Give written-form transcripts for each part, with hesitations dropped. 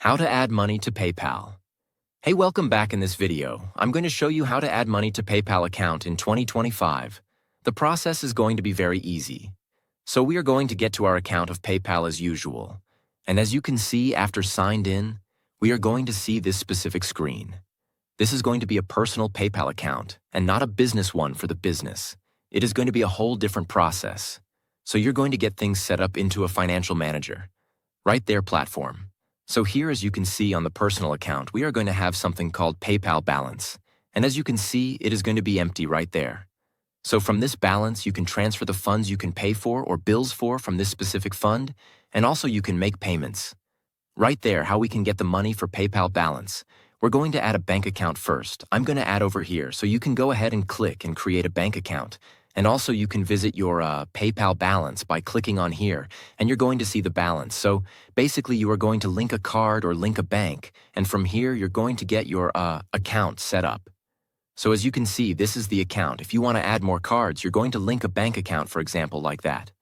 How to add money to PayPal. Hey, welcome back. In this video, I'm going to show you how to add money to PayPal account in 2025. The process is going to be very easy. So we are going to get to our account of PayPal as usual. And as you can see, after signed in, we are going to see this specific screen. This is going to be a personal PayPal account and not a business one for the business. It is going to be a whole different process. So you're going to get things set up into a financial manager. Right there, platform. So here, as you can see on the personal account, we are going to have something called PayPal balance. And as you can see, it is going to be empty right there. So from this balance, you can transfer the funds you can pay for or bills for from this specific fund, and also you can make payments. Right there, how we can get the money for PayPal balance. We're going to add a bank account first. I'm going to add over here, so you can go ahead and click and create a bank account. And also you can visit your PayPal balance by clicking on here, and you're going to see the balance. So basically you are going to link a card or link a bank, and from here you're going to get your account set up. So as you can see, this is the account. If you want to add more cards, you're going to link a bank account, for example, like that.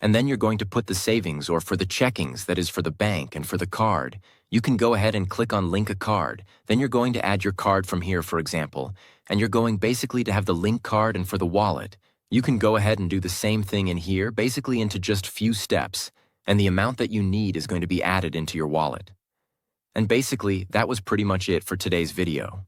And then you're going to put the savings, or for the checkings, that is for the bank and for the card. You can go ahead and click on link a card. Then you're going to add your card from here, for example, and you're going basically to have the link card. And for the wallet, you can go ahead and do the same thing in here, basically into just few steps, and the amount that you need is going to be added into your wallet. And basically, that was pretty much it for today's video.